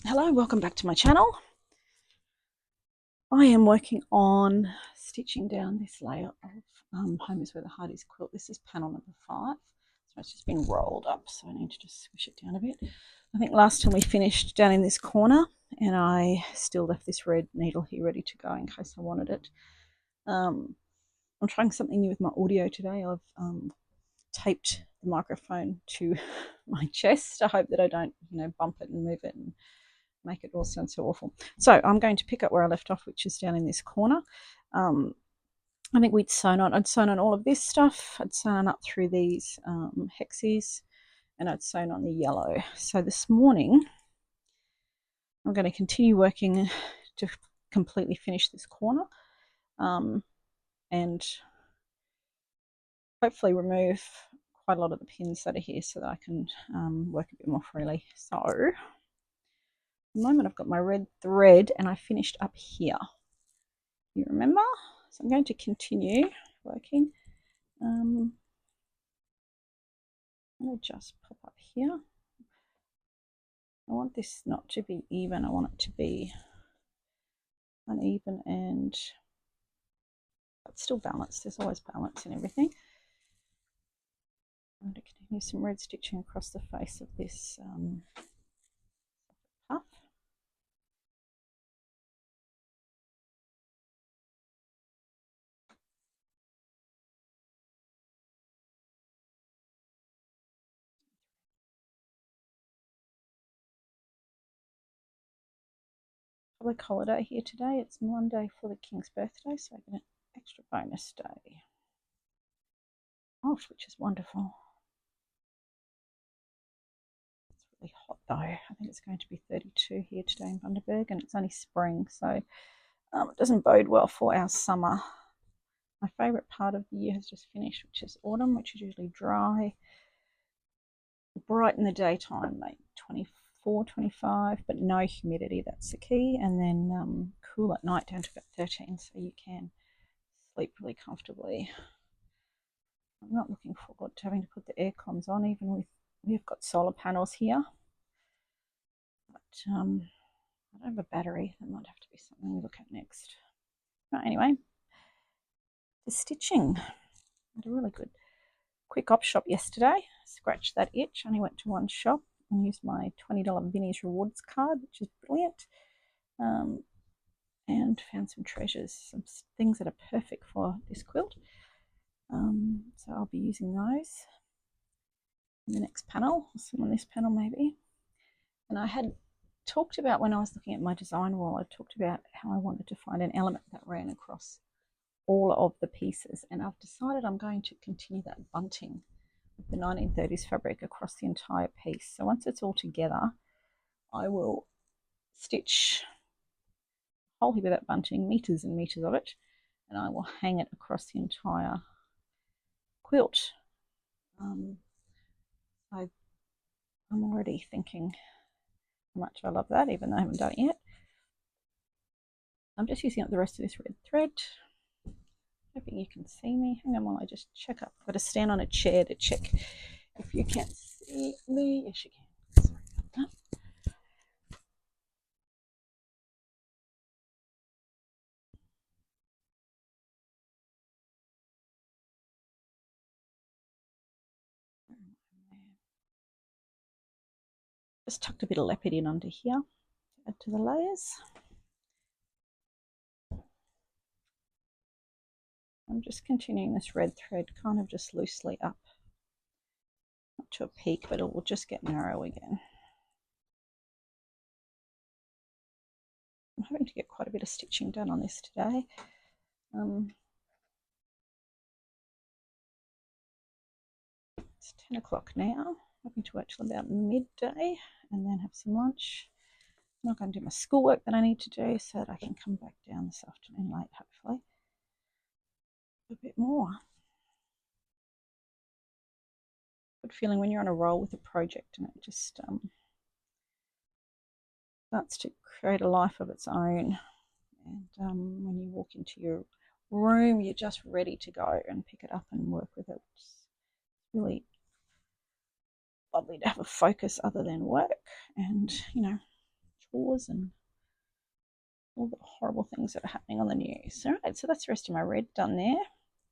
Hello, welcome back to my channel. I am working on stitching down this layer of Home is Where the Heart Is quilt. This is panel number 5. So it's just been rolled up, so I need to just squish it down a bit. I think last time we finished down in this corner, and I still left this red needle here ready to go in case I wanted it. I'm trying something new with my audio today. I've taped the microphone to my chest. I hope that I don't, bump it and move it and make it all sound so awful. So I'm going to pick up where I left off, which is down in this corner. I think I'd sewn on all of this stuff. I'd sewn up through these hexies, and I'd sewn on the yellow. So this morning I'm going to continue working to completely finish this corner, and hopefully remove quite a lot of the pins that are here so that I can work a bit more freely. So at the moment I've got my red thread and I finished up here. You remember? So I'm going to continue working. I'm going to just pop up here. I want this not to be even. I want it to be uneven and but still balanced. There's always balance in everything. I'm going to continue some red stitching across the face of this puff. Public holiday here today. It's Monday for the King's birthday, so I get an extra bonus day off, which is wonderful. It's really hot though. I think it's going to be 32 here today in Bundaberg, and it's only spring, so it doesn't bode well for our summer. My favourite part of the year has just finished, which is autumn, which is usually dry, bright in the daytime, like 24, 25, but no humidity. That's the key. And then cool at night down to about 13, so you can sleep really comfortably. I'm not looking forward to having to put the air cons on, even with we've got solar panels here. But I don't have a battery. That might have to be something we look at next. But anyway, the stitching. I had a really good quick op shop yesterday. Scratched that itch. Only went to one shop and used my $20 Vinnie's rewards card, which is brilliant. And found some treasures, some things that are perfect for this quilt. So I'll be using those in the next panel, or some on this panel maybe. And I had talked about, when I was looking at my design wall, I talked about how I wanted to find an element that ran across all of the pieces, and I've decided I'm going to continue that bunting with the 1930s fabric across the entire piece. So once it's all together, I will stitch a whole heap of that bunting, meters and meters of it, and I will hang it across the entire quilt. I'm already thinking how much I love that, even though I haven't done it yet. I'm just using up the rest of this red thread. Hoping you can see me. Hang on while I just check up. I've got to stand on a chair to check if you can see me. Yes, you can. Sorry about that. Just tucked a bit of leopard in under here to add to the layers. I'm just continuing this red thread kind of just loosely up, not to a peak, but it will just get narrow again. I'm having to get quite a bit of stitching done on this today. It's 10 o'clock now. I'm hoping to work till about midday and then have some lunch. I'm not going to do my schoolwork that I need to do so that I can come back down this afternoon late, hopefully. A bit more. Good feeling when you're on a roll with a project and it just starts to create a life of its own. And when you walk into your room, you're just ready to go and pick it up and work with it. It's really lovely to have a focus other than work, and it's wars and all the horrible things that are happening on the news. All right, so that's the rest of my red done there.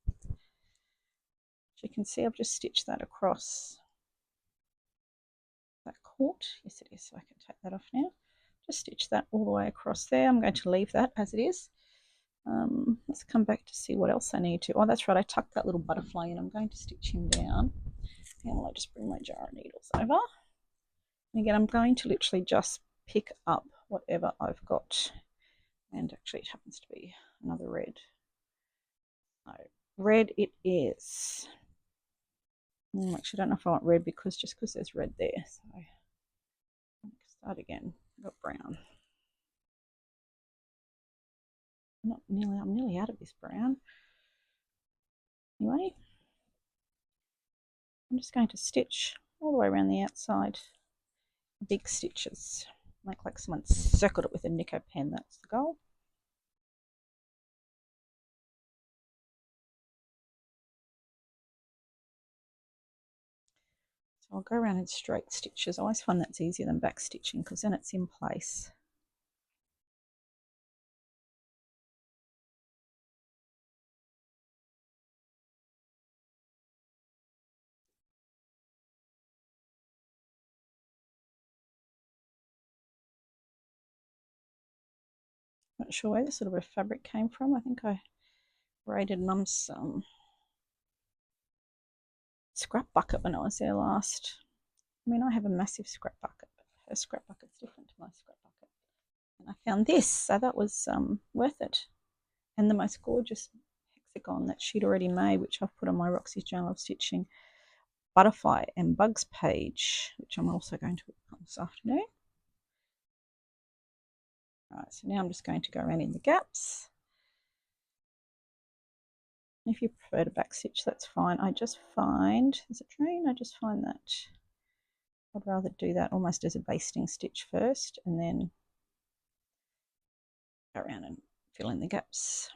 As you can see, I've just stitched that across that quilt. Yes, it is, so I can take that off now. Just stitch that all the way across there. I'm going to leave that as it is. Let's come back to see what else I need to. Oh, that's right, I tucked that little butterfly in. I'm going to stitch him down. And I'll just bring my jar of needles over. And again, I'm going to literally just pick up whatever I've got. And actually, it happens to be another red. So, red it is. Actually, I don't know if I want red because there's red there. So, start again. I've got brown. I'm nearly out of this brown. Anyway, I'm just going to stitch all the way around the outside. Big stitches. Make like someone circled it with a Nico pen. That's the goal. So I'll go around in straight stitches. I always find that's easier than back stitching because then it's in place. Not sure where this little bit of fabric came from. I think I raided Mum's scrap bucket when I was there last. I mean, I have a massive scrap bucket, but her scrap bucket's different to my scrap bucket. And I found this, so that was worth it. And the most gorgeous hexagon that she'd already made, which I've put on my Roxy's Journal of Stitching butterfly and bugs page, which I'm also going to work on this afternoon. Alright, so now I'm just going to go around in the gaps. If you prefer to back stitch, that's fine. I just find, as a train, I just find that I'd rather do that almost as a basting stitch first and then go around and fill in the gaps.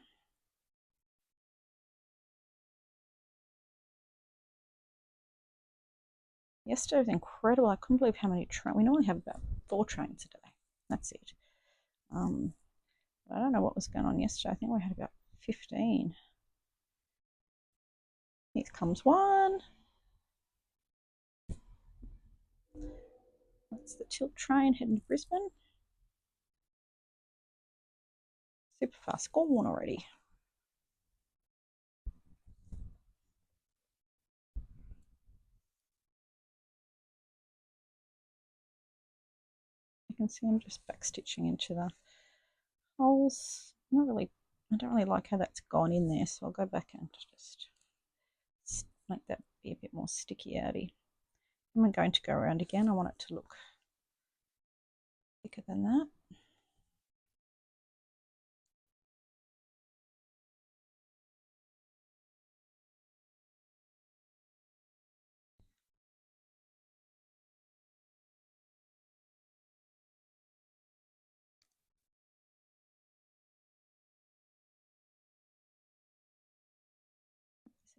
Yesterday was incredible. I couldn't believe how many trains. We normally have about 4 trains a day. That's it. I don't know what was going on yesterday. I think we had about 15. Here comes one. That's the tilt train heading to Brisbane. Super fast. Gone already. You can see I'm just back stitching into the holes. I don't really like how that's gone in there, so I'll go back and just make that be a bit more sticky outy. I'm going to go around again. I want it to look thicker than that.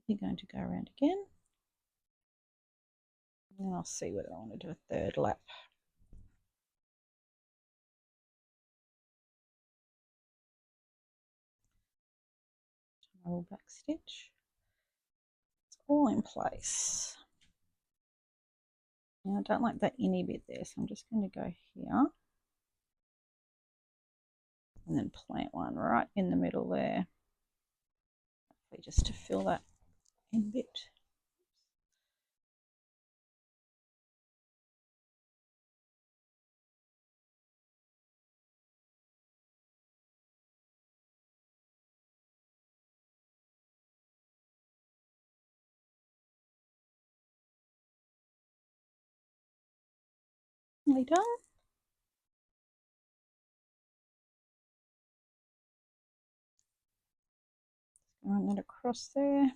You're going to go around again. And then I'll see whether I want to do a third lap. I will back stitch. It's all in place. Now I don't like that inny bit there, so I'm just going to go here. And then plant one right in the middle there. Hopefully just to fill that in bit. Nearly done. Run that across there.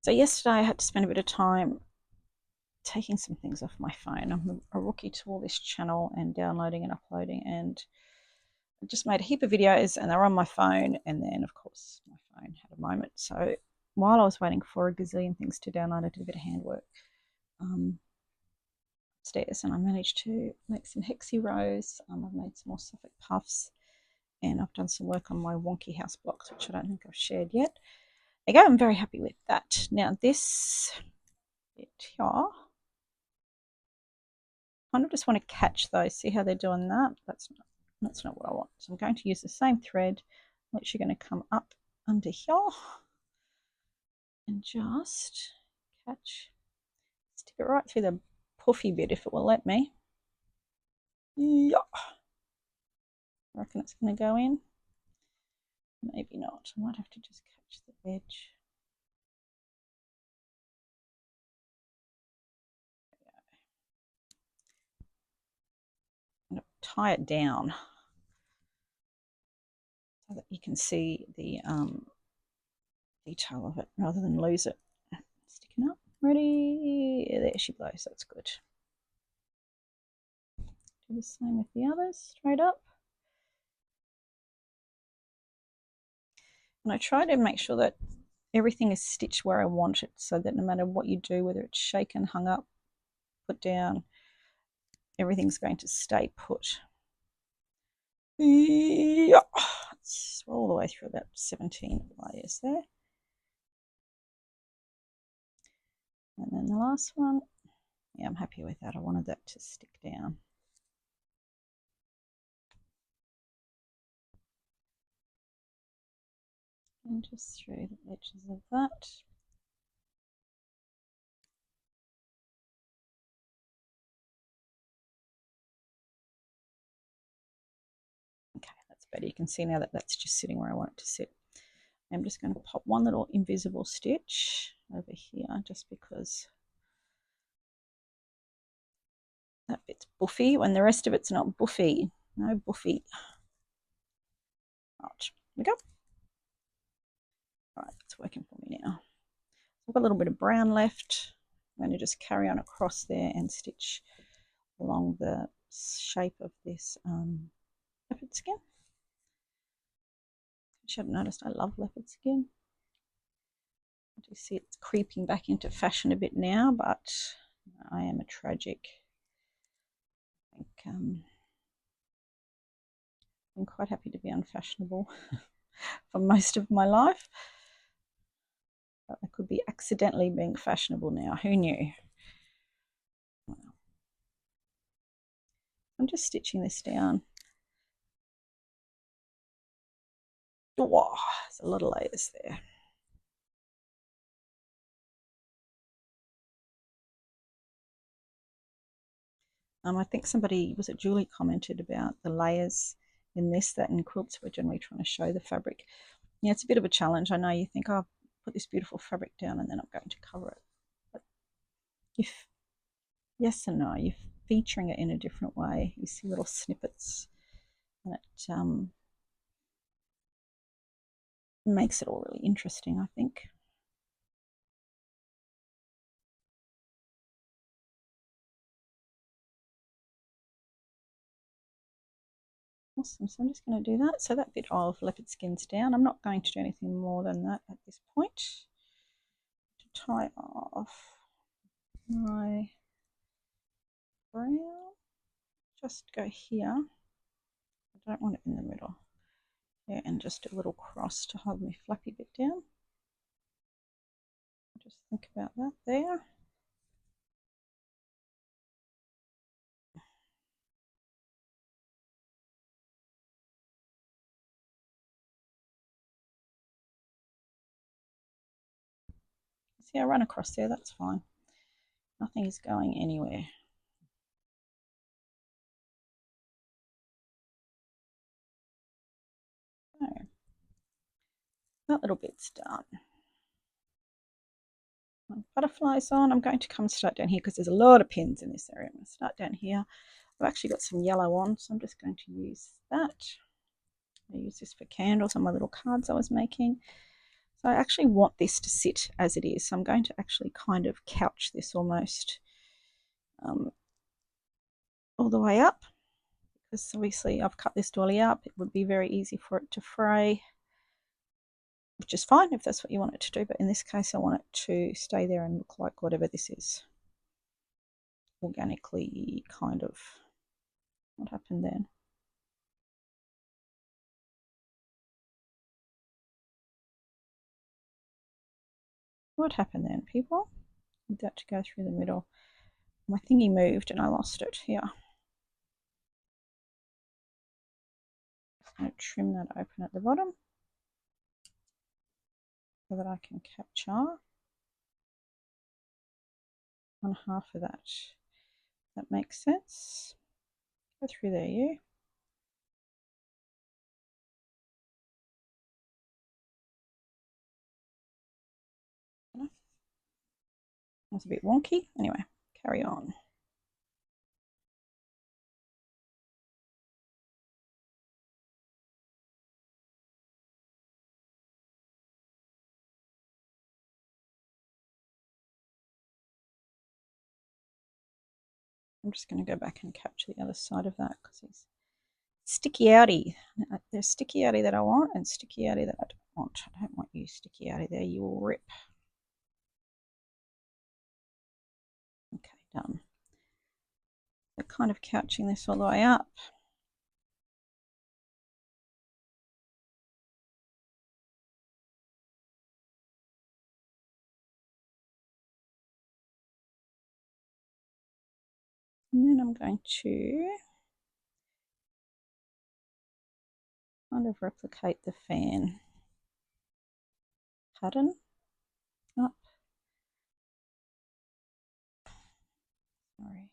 So yesterday I had to spend a bit of time taking some things off my phone. I'm a rookie to all this channel and downloading and uploading, and I just made a heap of videos and they were on my phone, and then of course my phone had a moment. So while I was waiting for a gazillion things to download, I did a bit of handwork. upstairs and I managed to make some hexie rows. I've made some more Suffolk puffs, and I've done some work on my wonky house blocks, which I don't think I've shared yet. There you go, I'm very happy with that. Now this bit here, I kind of just want to catch those, see how they're doing that. That's not what I want. So I'm going to use the same thread, which you're going to come up under here and just catch, stick it right through the puffy bit if it will let me. Yeah, I reckon it's going to go in. Maybe not. I might have to just catch the edge. I'm going to tie it down so that you can see the detail of it rather than lose it. Sticking up. Ready? There she blows. That's good. Do the same with the others. Straight up. And I try to make sure that everything is stitched where I want it, so that no matter what you do, whether it's shaken, hung up, put down, everything's going to stay put. Yeah. It's all the way through about 17 layers there. And then the last one, yeah, I'm happy with that. I wanted that to stick down. And just through the edges of that. Okay, that's better. You can see now that that's just sitting where I want it to sit. I'm just going to pop one little invisible stitch over here, just because that bit's buffy when the rest of it's not buffy. No buffy. Right, here we go. All right, it's working for me now. I've got a little bit of brown left. I'm going to just carry on across there and stitch along the shape of this leopard skin. Which I've noticed I love leopard skin. I do see it's creeping back into fashion a bit now, but I am a tragic. I think I'm quite happy to be unfashionable for most of my life. But I could be accidentally being fashionable now. Who knew? I'm just stitching this down. Oh, there's a lot of layers there. I think somebody, was it Julie, commented about the layers in this, that in quilts we're generally trying to show the fabric. Yeah, it's a bit of a challenge. I know you think, oh, I'll put this beautiful fabric down and then I'm going to cover it. But if yes and no, you're featuring it in a different way. You see little snippets and it makes it all really interesting, I think. Awesome, so I'm just going to do that. So that bit of leopard skin's down. I'm not going to do anything more than that at this point. To tie off my brown, just go here. I don't want it in the middle. Yeah, and just a little cross to hold my flappy bit down. Just think about that there. See, I run across there, that's fine. Nothing is going anywhere. So, that little bit's done. My butterflies on. I'm going to come start down here because there's a lot of pins in this area. I'm going to start down here. I've actually got some yellow on, so I'm just going to use that. I use this for candles on my little cards I was making. So I actually want this to sit as it is. So I'm going to actually kind of couch this almost all the way up, because obviously I've cut this dolly up. It would be very easy for it to fray, which is fine if that's what you want it to do. But in this case, I want it to stay there and look like whatever this is. organically kind of, what happened then? What happened then, people? Need that to go through the middle. My thingy moved and I lost it here. Just going to trim that open at the bottom so that I can capture on half of that. That makes sense. Go through there, you. That's a bit wonky. Anyway, carry on. I'm just going to go back and capture the other side of that because he's sticky outy. There's sticky outy that I want and sticky outy that I don't want. I don't want you sticky outy there. You will rip. Okay, done. So kind of couching this all the way up. And then I'm going to kind of replicate the fan pattern up. Sorry.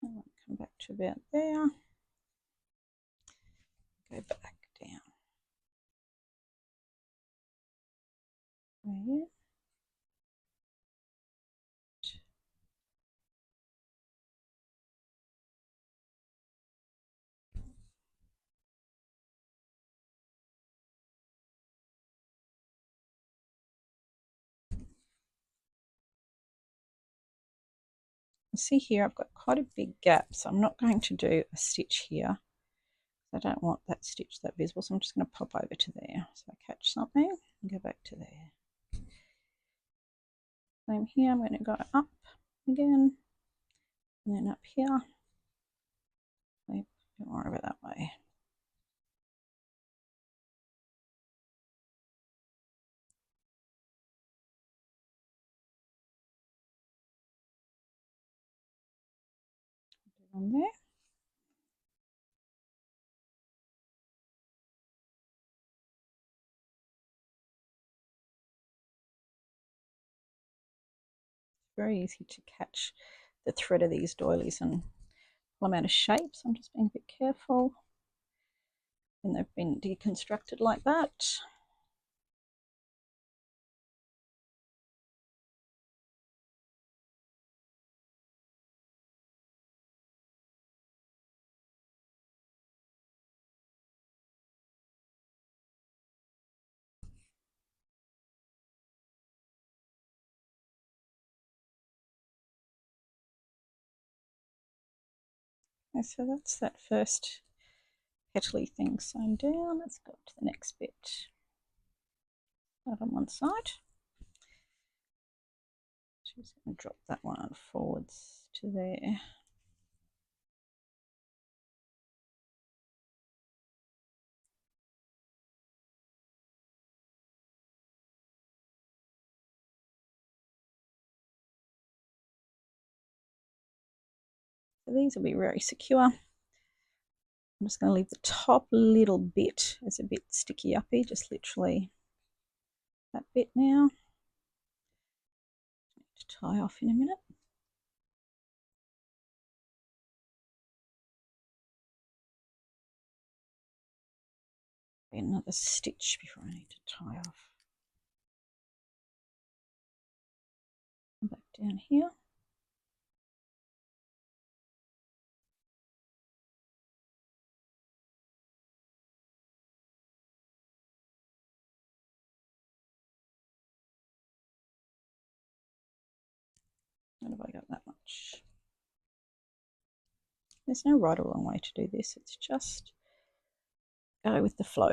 I want to come back to about there. Go back down. There. See here, I've got quite a big gap, so I'm not going to do a stitch here. I don't want that stitch that visible, so I'm just going to pop over to there. So I catch something and go back to there. Same here, I'm going to go up again, and then up here. Don't worry about that way. On there. Very easy to catch the thread of these doilies and pull them out of shape, so I'm just being a bit careful when they've been deconstructed like that. Okay, so that's that first petally thing sewn down. Let's go to the next bit. Start on one side. Just going to drop that one forwards to there. So these will be very secure. I'm just going to leave the top little bit as a bit sticky uppy, just literally that bit now. To tie off in a minute. Another stitch before I need to tie off. Come back down here. What have I got that much? There's no right or wrong way to do this. It's just go with the flow.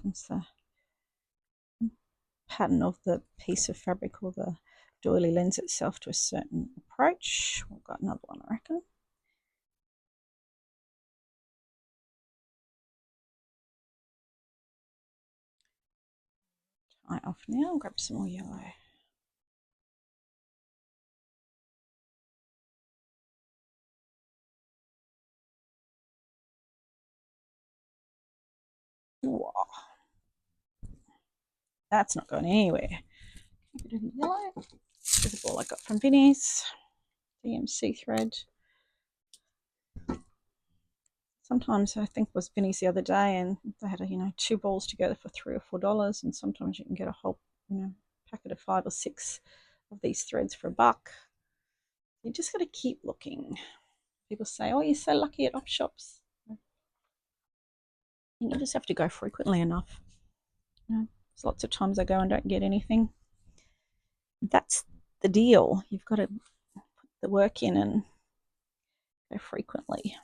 sometimes the pattern of the piece of fabric or the doily lends itself to a certain approach. We've got another one, I reckon. Tie off now, grab some more yellow. Whoa. That's not going anywhere. A bit of yellow. This is a ball I got from Vinnie's. DMC thread. Sometimes I think it was Vinnie's the other day, and they had two balls together for $3 or $4, and sometimes you can get a whole packet of 5 or 6 of these threads for $1. You just got to keep looking. People say, "Oh, you're so lucky at op shops." You just have to go frequently enough. There's lots of times I go and don't get anything. That's the deal. You've got to put the work in and go frequently.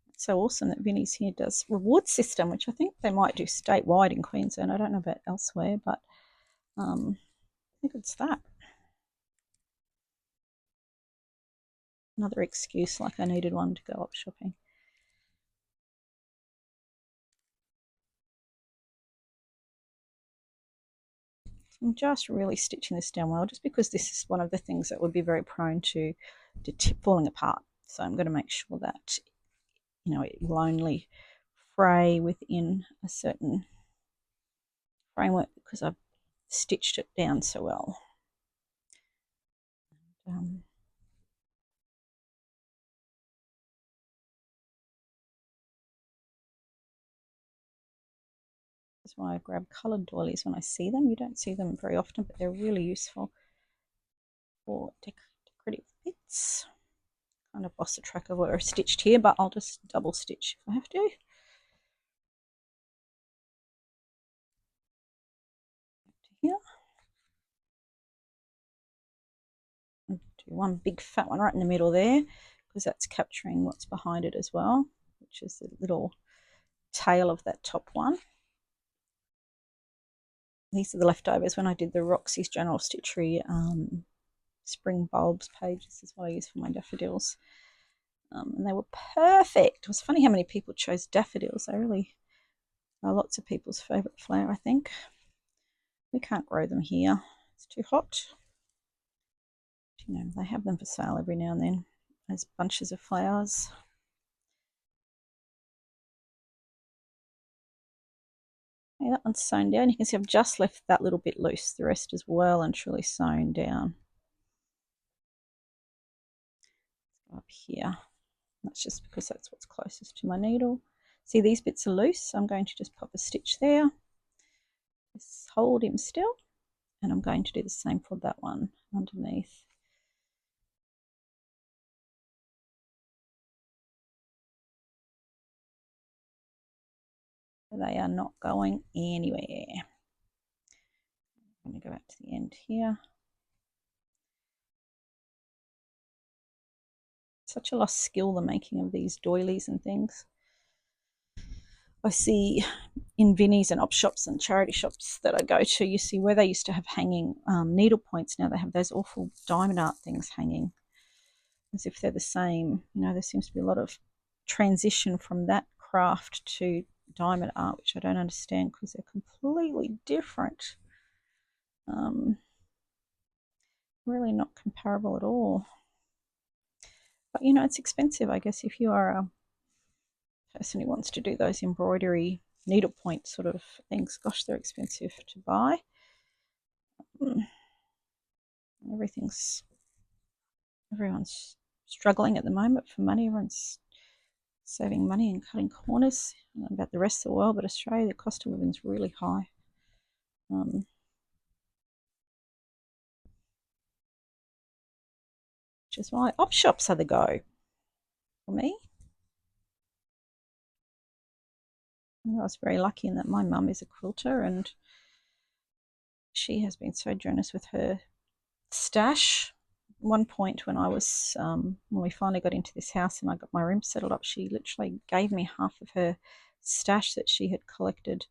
It's so awesome that Vinnie's here does reward system, which I think they might do statewide in Queensland. I don't know about elsewhere, but I think it's that. Another excuse, like I needed one to go up shopping. I'm just really stitching this down well, just because this is one of the things that would be very prone to falling apart. So I'm going to make sure that it will only fray within a certain framework because I've stitched it down so well. That's why I grab coloured doilies when I see them. You don't see them very often, but they're really useful for decorative bits. Kind of lost the track of where I stitched here, but I'll just double stitch if I have to. Here. Do one big fat one right in the middle there, because that's capturing what's behind it as well, which is the little tail of that top one. These are the leftovers when I did the Roxy's General Stitchery spring bulbs page. This is what I use for my daffodils. And they were perfect. It was funny how many people chose daffodils. They really are lots of people's favourite flower, I think. We can't grow them here. It's too hot. They have them for sale every now and then as bunches of flowers. Okay, that one's sewn down. You can see I've just left that little bit loose. The rest is well and truly sewn down. Up here. That's just because that's what's closest to my needle. See, these bits are loose, so I'm going to just pop a stitch there. Just hold him still, and I'm going to do the same for that one underneath. They are not going anywhere. I'm going to go back to the end here. Such a lost skill, the making of these doilies and things. I see in Vinnie's and op shops and charity shops that I go to, you see where they used to have hanging needle points. Now they have those awful diamond art things hanging, as if they're the same. There seems to be a lot of transition from that craft to diamond art, which I don't understand because they're completely different. Really not comparable at all. But it's expensive, I guess, if you are a person who wants to do those embroidery needlepoint sort of things. Gosh, they're expensive to buy. Everyone's struggling at the moment for money. Everyone's saving money and cutting corners. I don't know about the rest of the world, but Australia, the cost of living is really high. Which is why op shops are the go for me. And I was very lucky in that my mum is a quilter, and she has been so generous with her stash one point when I was when we finally got into this house and I got my room settled up, she literally gave me half of her stash that she had collected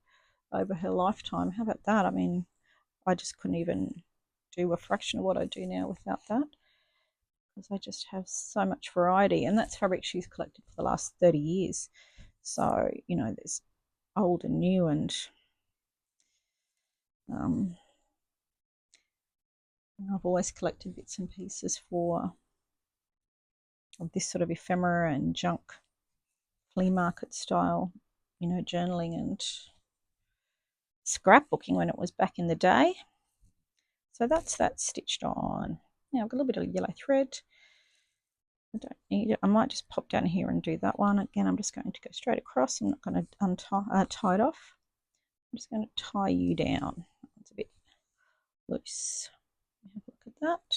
over her lifetime. How about that? I mean, I just couldn't even do a fraction of what I do now without that, because I just have so much variety, and that's fabric she's collected for the last 30 years. So, you know, there's old and new, and um, I've always collected bits and pieces for of this sort of ephemera and junk flea market style, you know, journaling and scrapbooking when it was back in the day. So that's that stitched on. Now I've got a little bit of yellow thread. I don't need it. I might just pop down here and do that one. Again, I'm just going to go straight across. I'm not going to tie it off. I'm just going to tie you down. It's a bit loose. Have a look at that.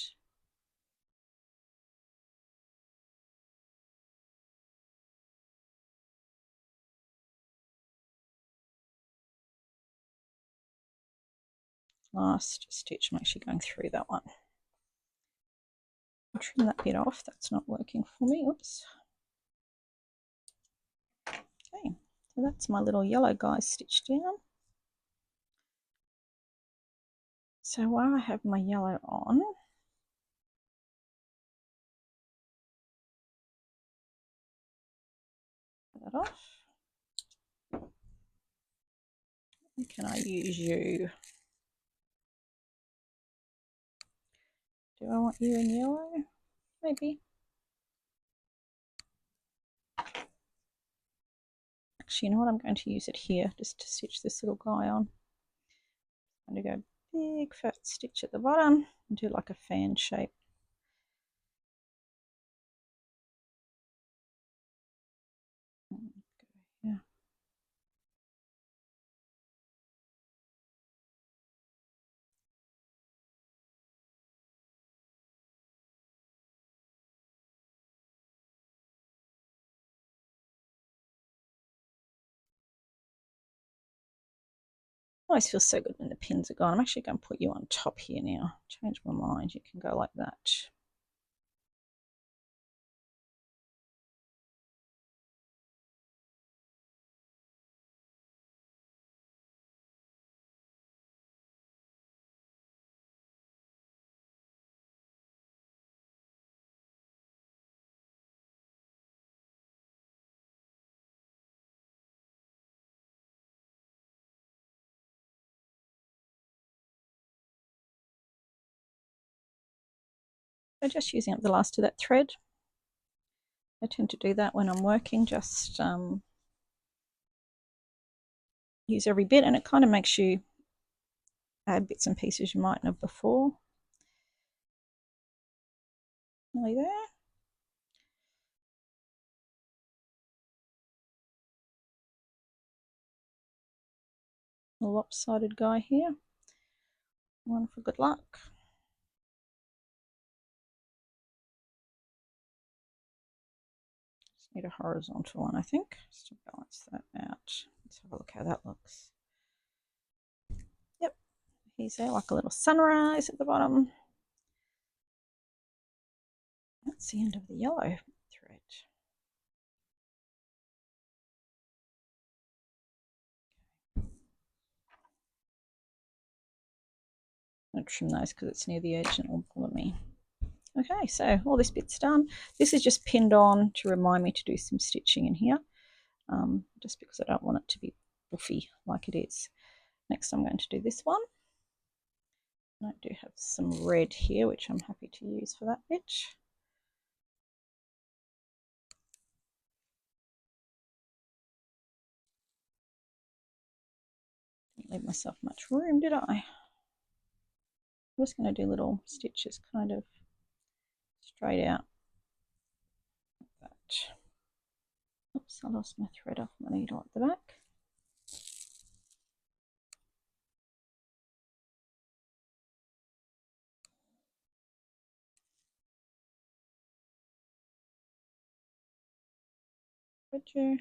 Last stitch, I'm actually going through that one. I'll trim that bit off. That's not working for me. Oops. Okay, so that's my little yellow guy stitched down. So while I have my yellow on, that off. And can I use you? Do I want you in yellow? Maybe. Actually, you know what? I'm going to use it here just to stitch this little guy on. I'm going to go big fat stitch at the bottom and do like a fan shape. Yeah. Always feels so good when the pins are gone. I'm actually going to put you on top here now. Change my mind. You can go like that. So just using up the last of that thread. I tend to do that when I'm working, just use every bit, and it kind of makes you add bits and pieces you mightn't have before. Nearly there. A lopsided guy here. One for good luck. Just need a horizontal one, I think, just to balance that out. Let's have a look how that looks. Yep, he's there like a little sunrise at the bottom. That's the end of the yellow thread. I'm going to trim those because it's near the edge and it will bother me. Okay, so all this bit's done. This is just pinned on to remind me to do some stitching in here, just because I don't want it to be buffy like it is. Next I'm going to do this one. I do have some red here, which I'm happy to use for that bit. Didn't leave myself much room, did I? I'm just going to do little stitches kind of straight out like that. Oops, I lost my thread off my needle at the back. Would you?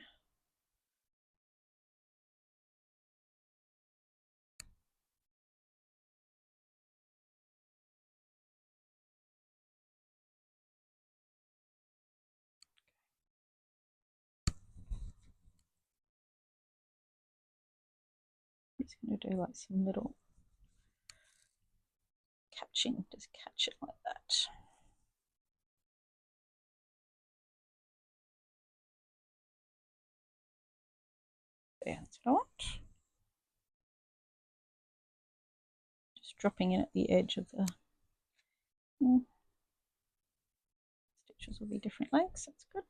just going to do like some little catching, just catch it like that. There, that's what I want. Just dropping in at the edge of the stitches will be different lengths, that's good.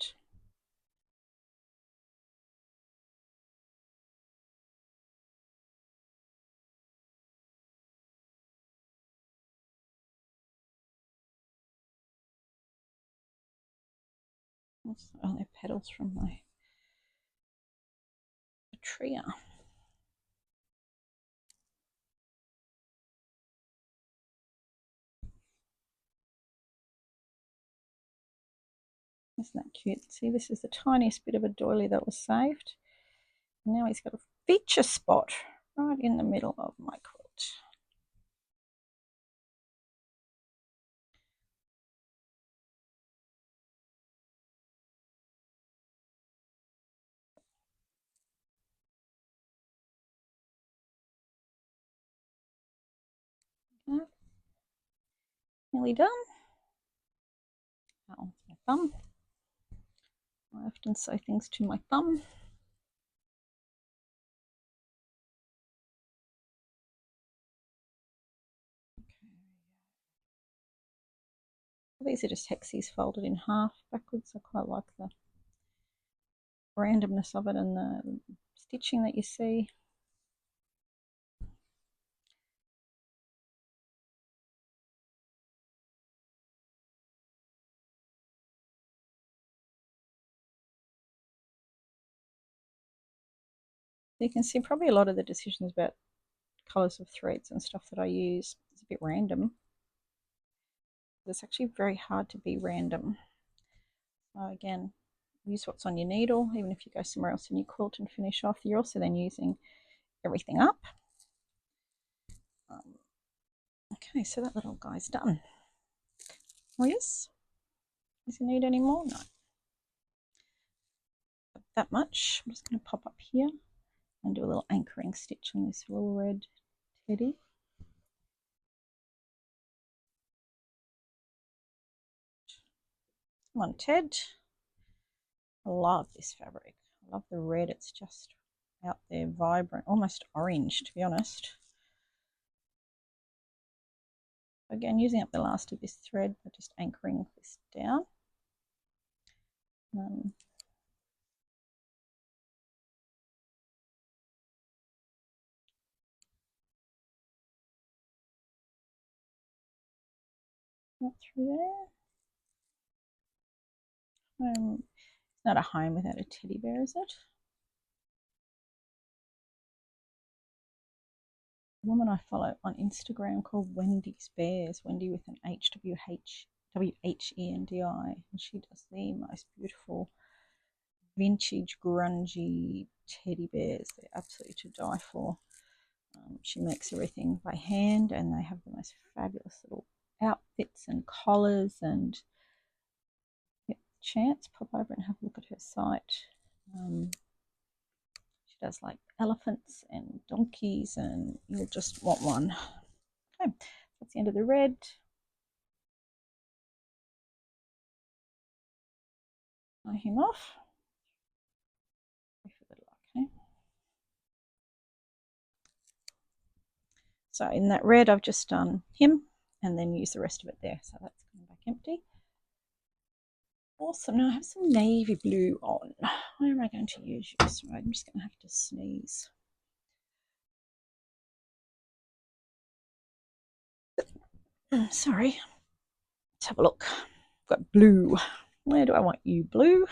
Oh, they're petals from my tree. Isn't that cute? See, this is the tiniest bit of a doily that was saved. And now he's got a feature spot right in the middle of my quilt. Okay. Nearly done. Oh, my thumb. I often say things to my thumb. These are just hexies folded in half backwards. I quite like the randomness of it and the stitching that you see. You can see probably a lot of the decisions about colours of threads and stuff that I use is a bit random. It's actually very hard to be random. So again, use what's on your needle. Even if you go somewhere else in your quilt and finish off, you're also then using everything up. Okay, so that little guy's done. Oh yes, does he need any more? No, that much. I'm just going to pop up here and do a little anchoring stitch on this little red teddy. Come on, Ted. I love this fabric. I love the red. It's just out there, vibrant, almost orange, to be honest. Again, using up the last of this thread, but just anchoring this down. Right through there. It's not a home without a teddy bear, is it? A woman I follow on Instagram called Wendy's Bears, Wendy with an WHENDI, and she does the most beautiful vintage grungy teddy bears. They're absolutely to die for. She makes everything by hand, and they have the most fabulous little outfits and collars. And get a chance, pop over and have a look at her site. She does like elephants and donkeys, and you'll just want one. Okay, that's the end of the red. Tie him off. Okay. So in that red, I've just done him and then use the rest of it there. So that's coming back empty. Awesome. Now I have some navy blue on. Where am I going to use this? Right, I'm just going to have to sneeze. Sorry. Let's have a look. I've got blue. Where do I want you? Blue.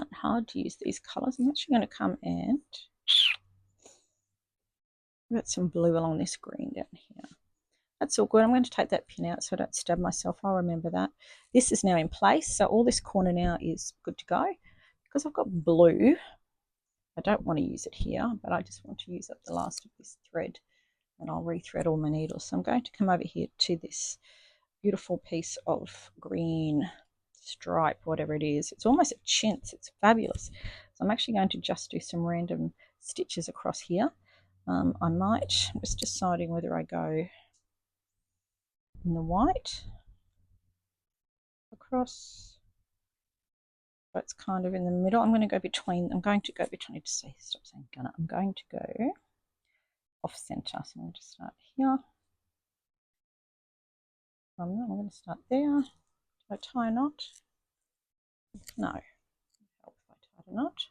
It's hard to use these colours. I'm actually going to come and got some blue along this green down here. That's all good. I'm going to take that pin out so I don't stab myself. I'll remember that. This is now in place, so all this corner now is good to go. Because I've got blue, I don't want to use it here, but I just want to use up the last of this thread, and I'll rethread all my needles. So I'm going to come over here to this beautiful piece of green stripe, whatever it is. It's almost a chintz. It's fabulous. So I'm actually going to just do some random stitches across here. I might, I'm just deciding whether I go in the white across, so it's kind of in the middle. I'm going to go between, I'm going to say, stop saying gonna, I'm going to go off center. So I'm going to start here. I'm going to start there. Do I tie a knot? No. Help if I tied a knot.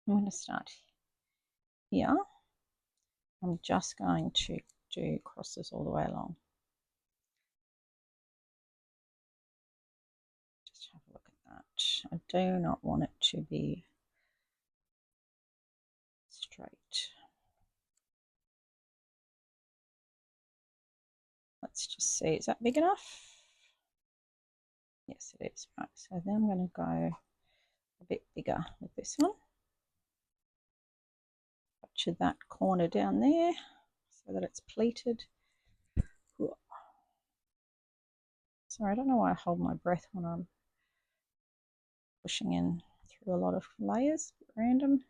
I'm going to start here. I'm just going to do crosses all the way along. Just have a look at that. I do not want it to be straight. Let's just see, is that big enough? Yes, it is. Right, so then I'm going to go a bit bigger with this one. Capture that corner down there so that it's pleated. Sorry, I don't know why I hold my breath when I'm pushing in through a lot of layers, random.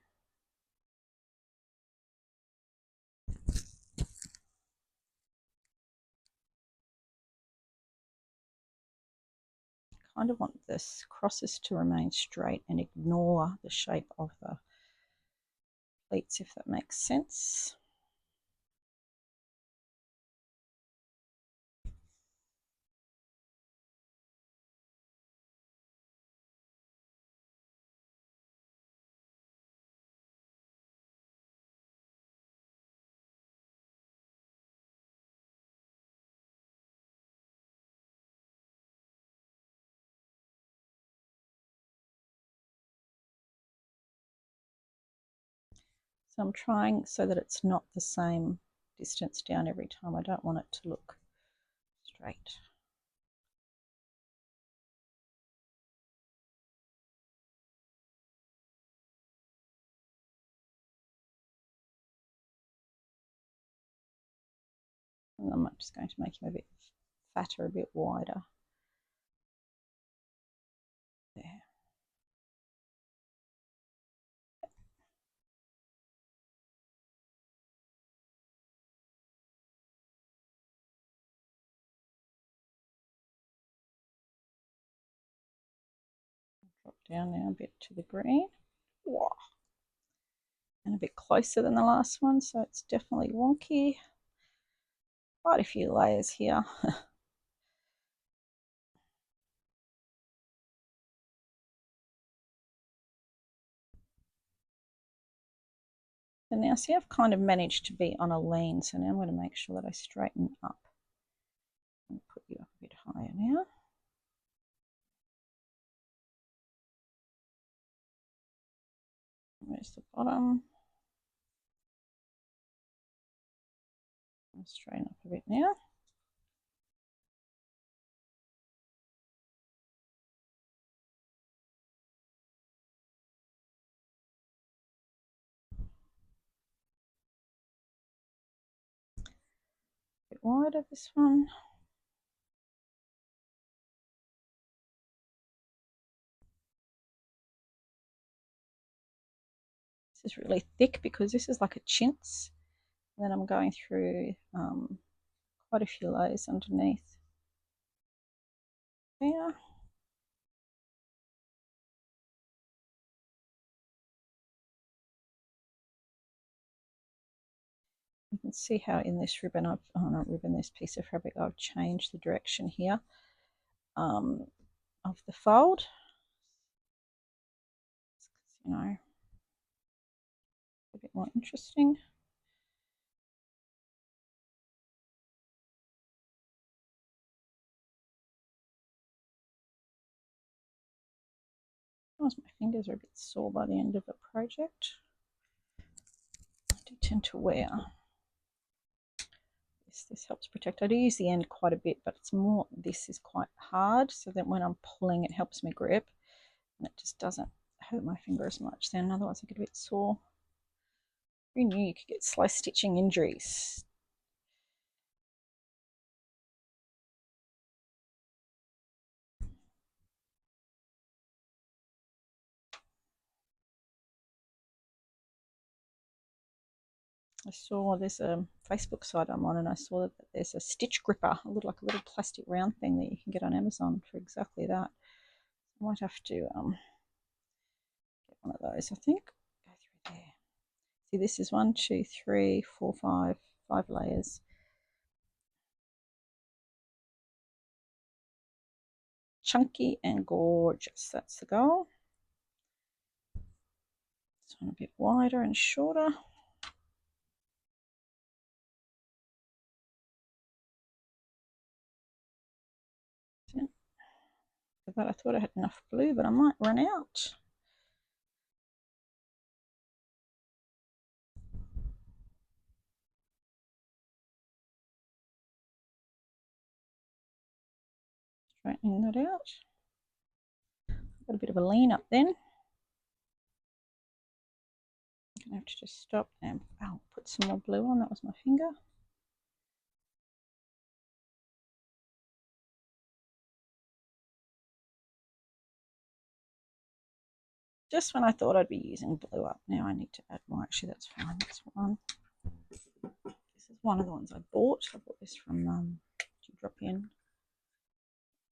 I kind of want this crosses to remain straight and ignore the shape of the pleats, if that makes sense. So I'm trying so that it's not the same distance down every time. I don't want it to look straight. And I'm just going to make him a bit fatter, a bit wider. There. Drop down now a bit to the green. Wow. And a bit closer than the last one, so it's definitely wonky. Quite a few layers here. So now see, I've kind of managed to be on a lean, so now I'm going to make sure that I straighten up. And put you up a bit higher now. Where's the bottom? I'll straighten up a bit now. A bit wider this one. This is really thick because this is like a chintz. And then I'm going through quite a few layers underneath there. You can see how in this ribbon, this piece of fabric, I've changed the direction here of the fold. You know, a bit more interesting. My fingers are a bit sore by the end of the project. I do tend to wear this. This helps protect. I do use the end quite a bit, but it's more, this is quite hard, so that when I'm pulling, it helps me grip, and it just doesn't hurt my finger as much then. Otherwise, I get a bit sore. Who knew you could get slow stitching injuries? I saw there's a Facebook site I'm on, and I saw that there's a stitch gripper, like a little plastic round thing that you can get on Amazon for exactly that. I might have to get one of those. I think go through there. See, this is 1, 2, 3, 4, 5 layers. Chunky and gorgeous. That's the goal. This one a bit wider and shorter. But I thought I had enough blue, but I might run out. Straightening that out. Got a bit of a lean up then. I'm going to have to just stop and put some more blue on. That was my finger. Just when I thought I'd be using blue up. Now I need to add more. Actually, that's fine. That's one. This is one of the ones I bought. I bought this from Dewdrop In.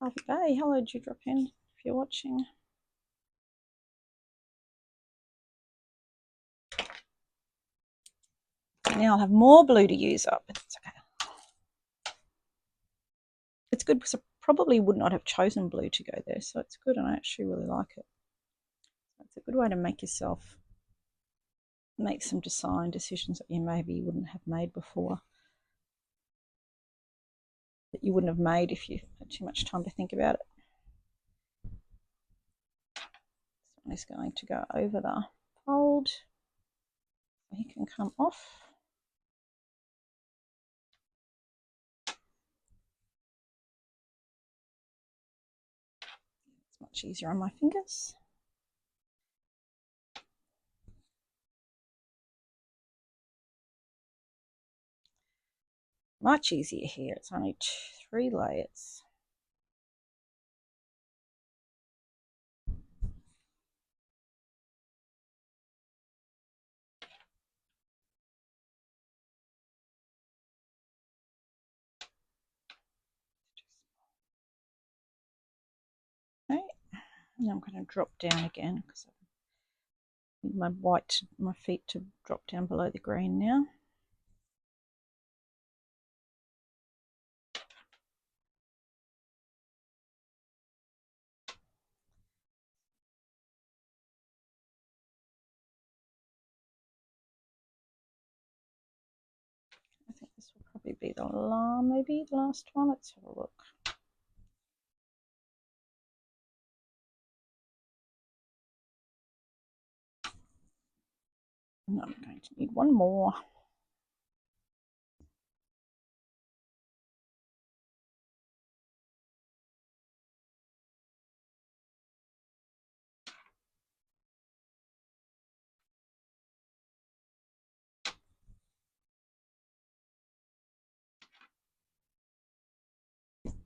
Harvey Bay. Hello, Dewdrop In, if you're watching. Now I'll have more blue to use up, but it's okay. It's good because I probably would not have chosen blue to go there, so it's good, and I actually really like it. It's a good way to make some design decisions that you maybe wouldn't have made before, that you wouldn't have made if you had too much time to think about it. This one is going to go over the fold. He can come off. It's much easier on my fingers. Much easier here. It's only 3 layers. Okay, now I'm going to drop down again because I need my feet to drop down below the green now. I think this will probably be the last one. Let's have a look. And I'm going to need one more.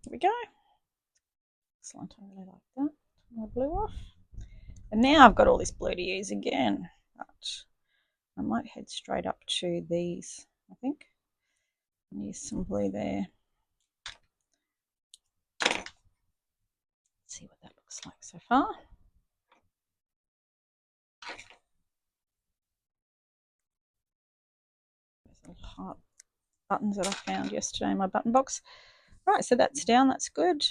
Here we go. Excellent. I really like that. Turn my blue off. And now I've got all this blue to use again. But I might head straight up to these, I think. And use some blue there. Let's see what that looks like so far. Those little heart buttons that I found yesterday in my button box. Right, so that's down. That's good.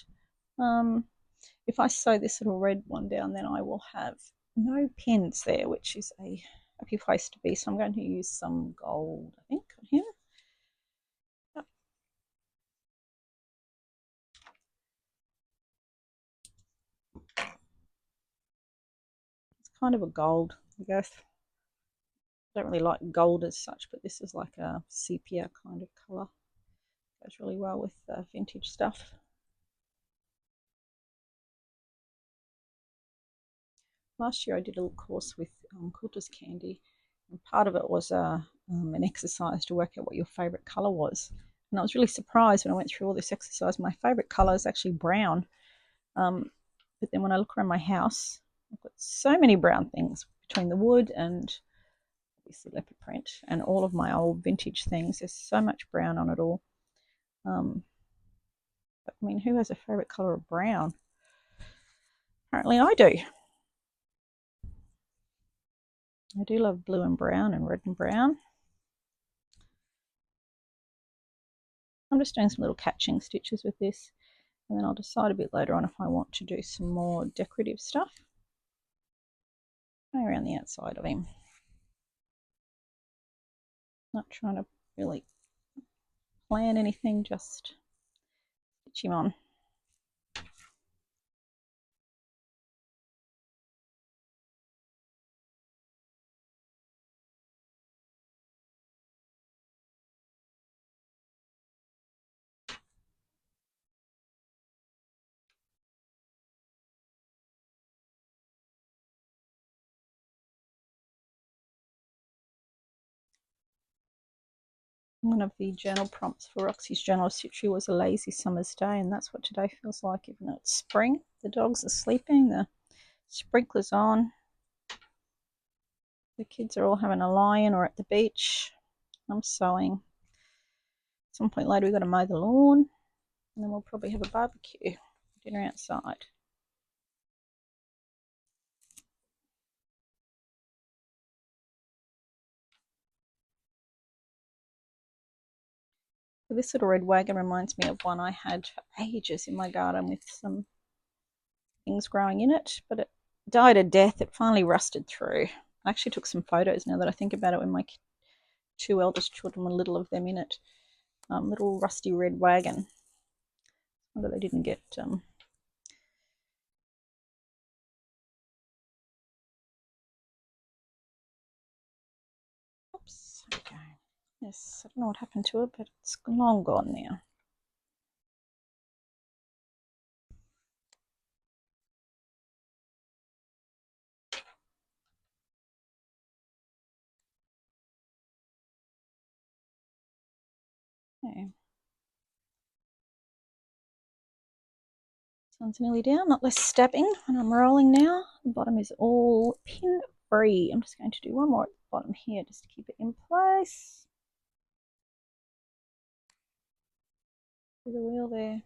If I sew this little red one down, then I will have no pins there, which is a happy place to be. So I'm going to use some gold, I think, on him. Yep. It's kind of a gold, I guess. I don't really like gold as such, but this is like a sepia kind of colour. Goes really well with vintage stuff. Last year I did a little course with Quilter's Candy, and part of it was an exercise to work out what your favourite colour was. And I was really surprised when I went through all this exercise. My favourite colour is actually brown. But then when I look around my house, I've got so many brown things between the wood and obviously leopard print, and all of my old vintage things. There's so much brown on it all. But, I mean, who has a favourite colour of brown? Apparently I do. I do love blue and brown and red and brown. I'm just doing some little catching stitches with this, and then I'll decide a bit later on if I want to do some more decorative stuff around the outside of him. Not trying to really plan anything, just stitch him on. One of the journal prompts for Roxy's journal entry was a lazy summer's day, and that's what today feels like, even though it's spring. The dogs are sleeping, the sprinklers on, the kids are all having a lie-in or at the beach. I'm sewing. At some point later we've got to mow the lawn, and then we'll probably have a barbecue, dinner outside. So this little red wagon reminds me of one I had for ages in my garden with some things growing in it, but it died a death. It finally rusted through. I actually took some photos now that I think about it when my two eldest children were little of them in it. Little rusty red wagon. Wonder they didn't get oops, okay. Yes, I don't know what happened to it, but it's long gone now. Okay. Sun's nearly down, not less stabbing, and I'm rolling now. The bottom is all pin free. I'm just going to do one more at the bottom here just to keep it in place. Do the wheel there.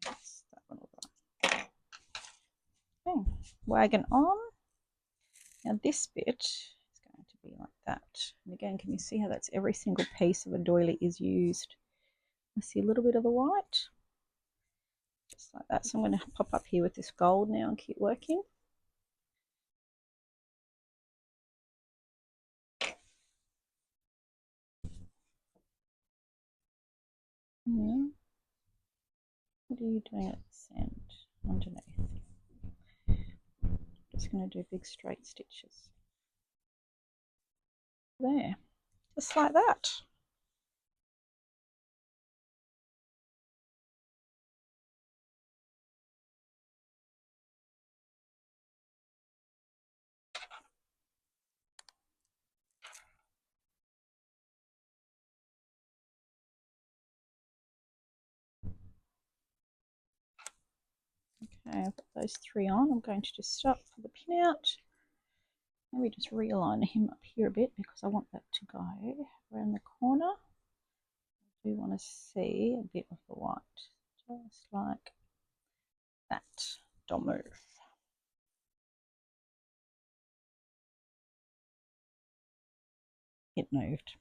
That's that one all right. Okay, wagon on. Now this bit is going to be like that. And again, can you see how that's every single piece of a doily is used? I see a little bit of the white, just like that. So I'm going to pop up here with this gold now and keep working. Yeah. What are you doing at this end? Underneath. Just going to do big straight stitches. There. Just like that. Okay, I've got those three on. I'm going to just stop for the pin out. Maybe just realign him up here a bit because I want that to go around the corner. I do want to see a bit of the white, just like that. Don't move. It moved.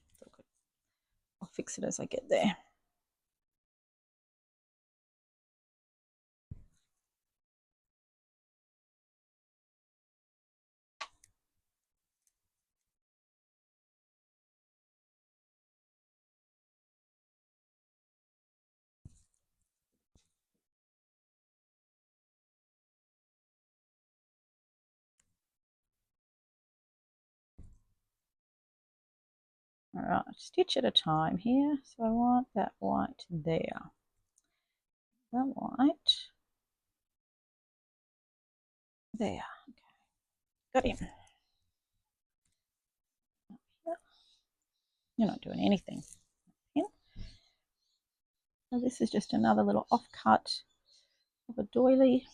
I'll fix it as I get there. All right, stitch at a time here. So I want that white there. That white there. Okay, got him. You're not doing anything. So this is just another little offcut of a doily.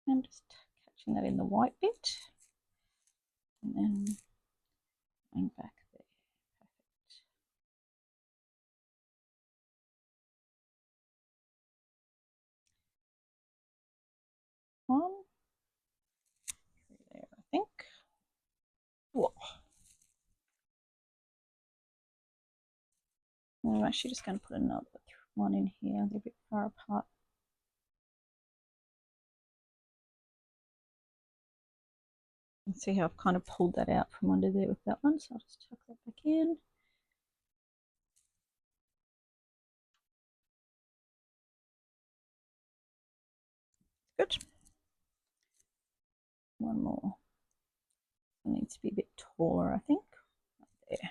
I'm just catching that in the white bit and then going back there. Perfect. One, there, I think. Whoa. I'm actually just going to put another one in here. They're a bit far apart. You can see how I've kind of pulled that out from under there with that one. So I'll just tuck that back in. Good. One more. It needs to be a bit taller, I think. Right there.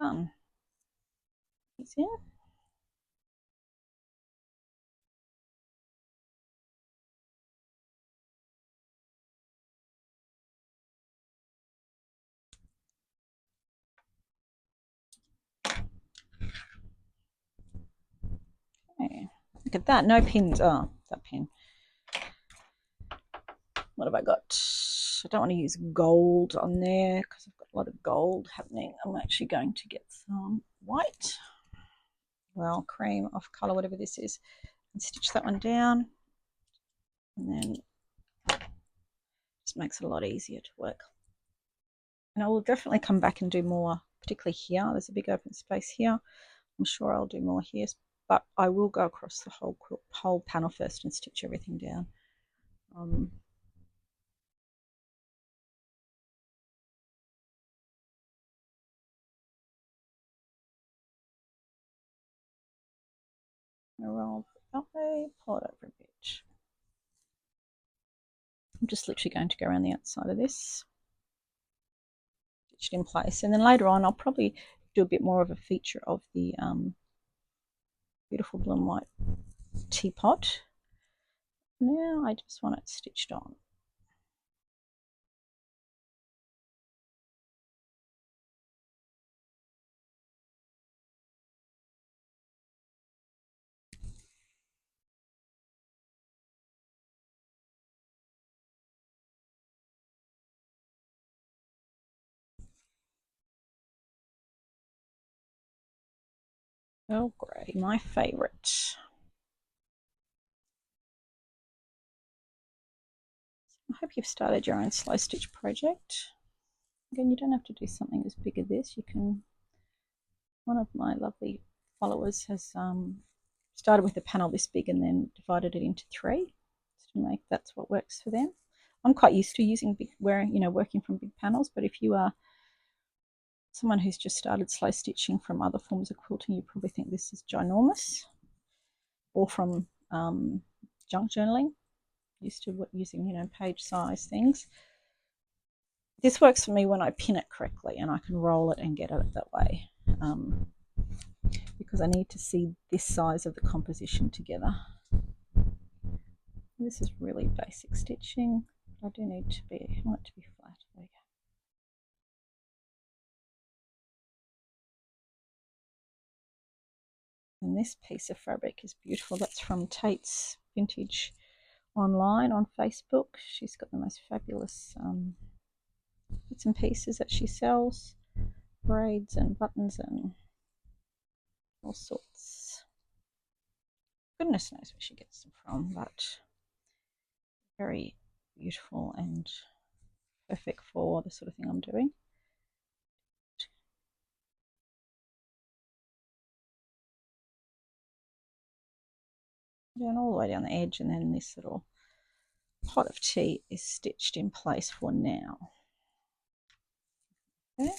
Done. He's in. Okay. Look at that. No pins. Oh, that pin. What have I got? I don't want to use gold on there because I've got a lot of gold happening. I'm actually going to get some white, well, cream off color, whatever this is, and stitch that one down. And then just makes it a lot easier to work. And I will definitely come back and do more, particularly here. There's a big open space here. I'm sure I'll do more here, but I will go across the whole panel first and stitch everything down. Roll that way, pull it over a bit. I'm just literally going to go around the outside of this, stitch it in place, and then later on I'll probably do a bit more of a feature of the beautiful blue and white teapot. Now I just want it stitched on. Earl Grey, my favourite. I hope you've started your own slow stitch project. Again, you don't have to do something as big as this. You can. One of my lovely followers has started with a panel this big and then divided it into three to make that's what works for them. I'm quite used to using big, working from big panels, but if you are someone who's just started slow stitching from other forms of quilting, you probably think this is ginormous, or from junk journaling, used to using page size things. This works for me when I pin it correctly and I can roll it and get it that way, because I need to see this size of the composition together. This is really basic stitching. I do need to I want it to be flat. There we go. And this piece of fabric is beautiful. That's from Tate's Vintage online on Facebook. She's got the most fabulous bits and pieces that she sells, braids and buttons and all sorts. Goodness knows where she gets them from, but very beautiful and perfect for the sort of thing I'm doing. Down all the way down the edge, and then this little pot of tea is stitched in place for now. Okay.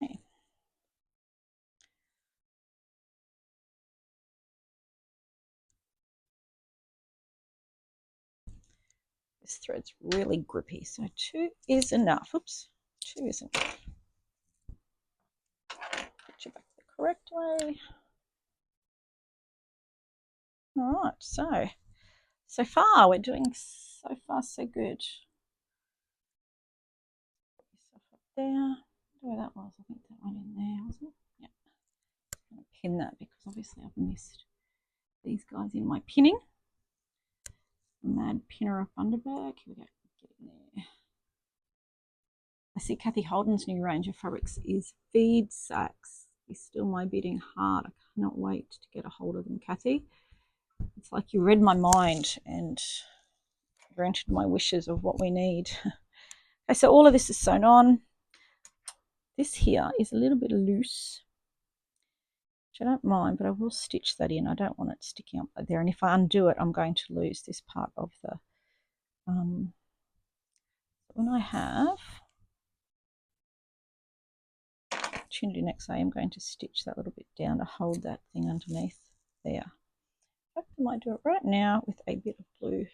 Okay. This thread's really grippy, so 2 is enough. Oops, 2 isn't. Put you back the correct way. All right, so far we're doing so far so good. Put yourself up there. Where that was, I think that went in there, wasn't it? Yeah. I'm going to pin that because obviously I've missed these guys in my pinning. Mad pinner up Underberg. Here we go. Get in there. I see Kathy Holden's new range of fabrics is feed sacks. Is still my beating heart. I cannot wait to get a hold of them, Kathy. It's like you read my mind and granted my wishes of what we need. Okay, so all of this is sewn on. This here is a little bit loose, which I don't mind, but I will stitch that in. I don't want it sticking up there, and if I undo it, I'm going to lose this part of the when I have opportunity next, I am going to stitch that little bit down to hold that thing underneath there. I might do it right now with a bit of blue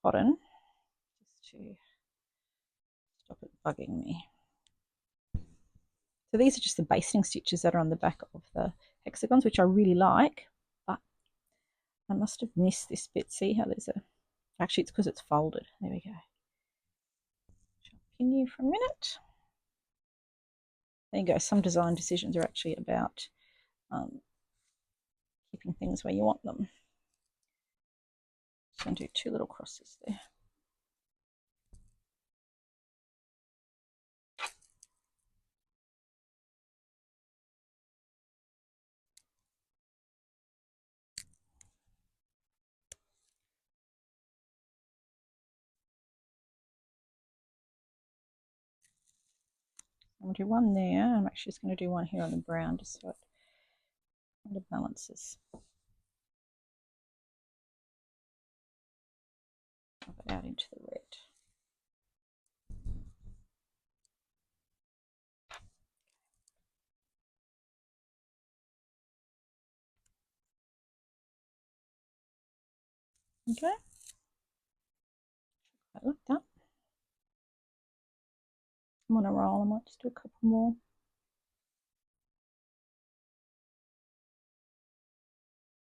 cotton just to stop it bugging me. So these are just the basting stitches that are on the back of the hexagons, which I really like, but I must have missed this bit. See how there's a, actually it's because it's folded. There we go. I'll pin you for a minute. There you go. Some design decisions are actually about keeping things where you want them. Just going to do 2 little crosses there. I'm going to do one there. I'm actually just going to do one here on the brown just so it kind of balances. Drop it out into the red. Okay. I like that. I'm on a roll. I might just do a couple more.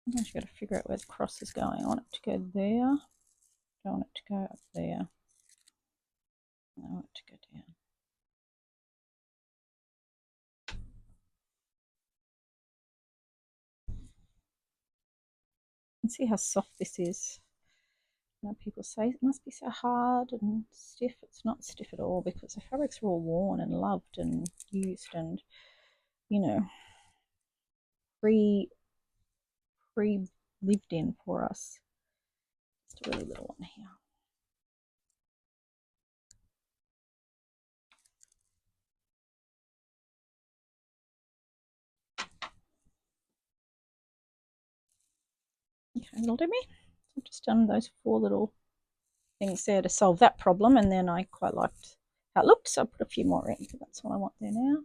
I've actually got to figure out where the cross is going. I want it to go there. I don't want it to go up there. I want it to go down. You can see how soft this is. You know, people say it must be so hard and stiff. It's not stiff at all because the fabrics are all worn and loved and used and, you know, pre-lived in for us. Just a really little one here. Okay, that'll do me. I've just done those 4 little things there to solve that problem, and then I quite liked how it looked, so I put a few more in, but that's what I want there now.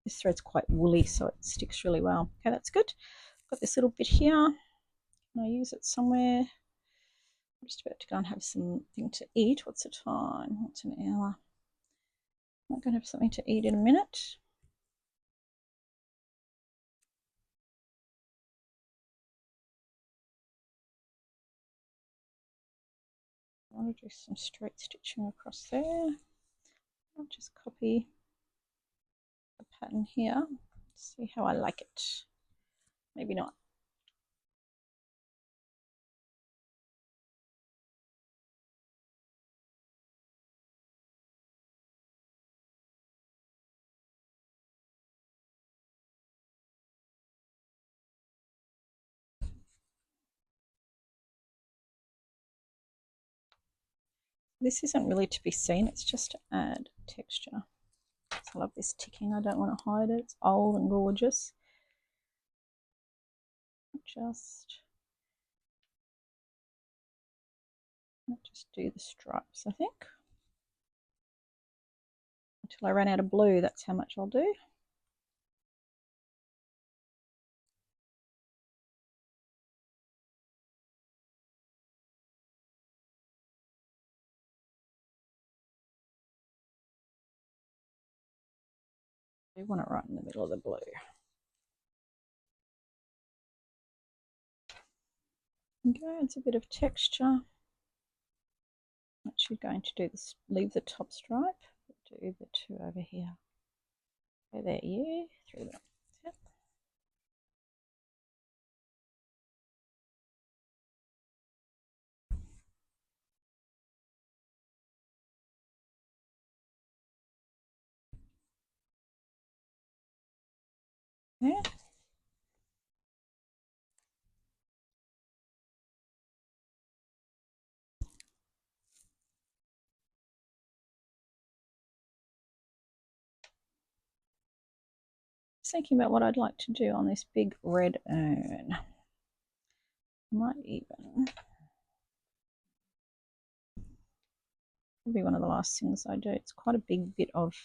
This thread's quite woolly, so it sticks really well. Okay, that's good. Got this little bit here. Can I use it somewhere? I'm just about to go and have something to eat. What's the time? What's an hour? I'm going to have something to eat in a minute. I want to do some straight stitching across there. I'll just copy the pattern here. See how I like it. Maybe not. This isn't really to be seen, it's just to add texture. I love this ticking, I don't want to hide it. It's old and gorgeous. Just just do the stripes, I think. Until I run out of blue, that's how much I'll do. We want it right in the middle of the blue. Okay, it's a bit of texture. Actually going to do this, leave the top stripe, do the two over here. Okay, there you, through that. Yep. Yeah. Thinking about what I'd like to do on this big red urn. Might even, probably one of the last things I do. It's quite a big bit of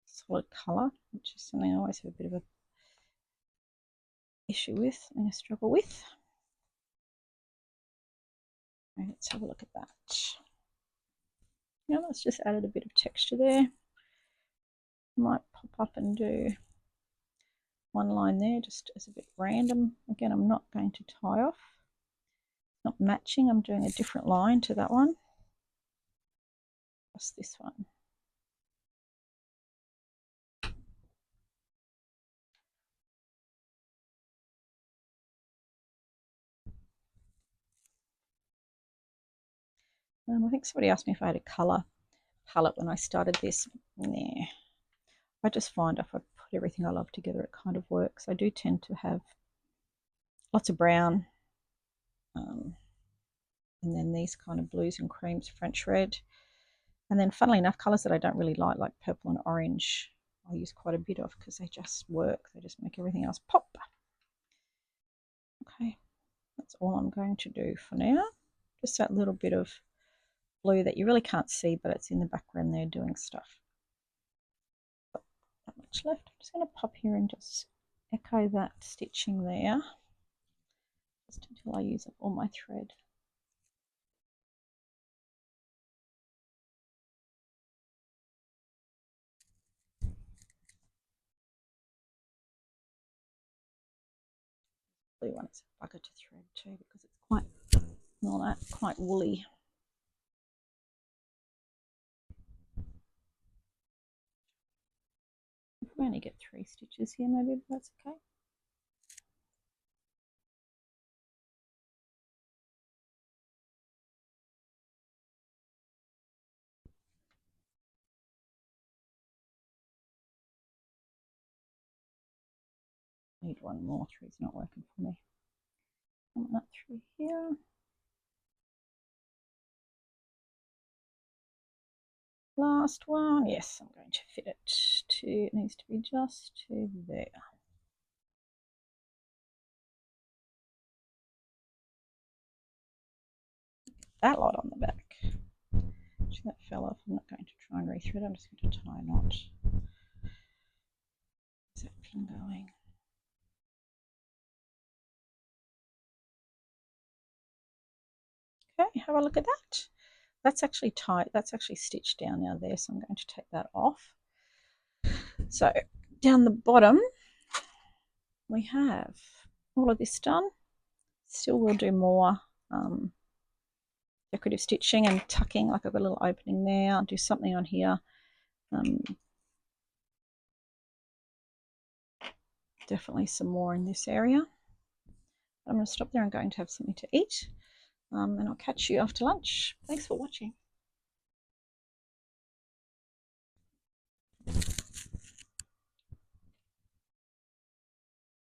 solid colour, which is something I always have a bit of an issue with and a struggle with. Okay, let's have a look at that. Yeah, let's just added a bit of texture there. Might pop up and do one line there just as a bit random. Again, I'm not going to tie off. Not matching, I'm doing a different line to that one. Just this one. I think somebody asked me if I had a colour palette when I started this. Yeah. I just find if I put everything I love together, it kind of works. I do tend to have lots of brown, and then these kind of blues and creams, French red. And then funnily enough, colours that I don't really like purple and orange, I use quite a bit of because they just work. They just make everything else pop. Okay, that's all I'm going to do for now. Just that little bit of blue that you really can't see, but it's in the background there doing stuff. Not that much left. I'm just going to pop here and just echo that stitching there just until I use up all my thread. Blue one, it's a bugger to thread too because it's quite, all that, quite woolly. If we only get 3 stitches here, maybe that's okay. Need one more. 3's not working for me. I want that through here. Last one. Yes, I'm going to fit it to, it needs to be just to there. That lot on the back. Actually, that fell off. I'm not going to try and rethread. I'm just going to tie a knot. Is that pin going? Okay, have a look at that. That's actually tight. That's actually stitched down now there, so I'm going to take that off. So down the bottom, we have all of this done. Still will do more decorative stitching and tucking, like I've got a little opening there. I'll do something on here. Definitely some more in this area. I'm going to stop there. I'm going to have something to eat, and I'll catch you after lunch. Thanks for watching.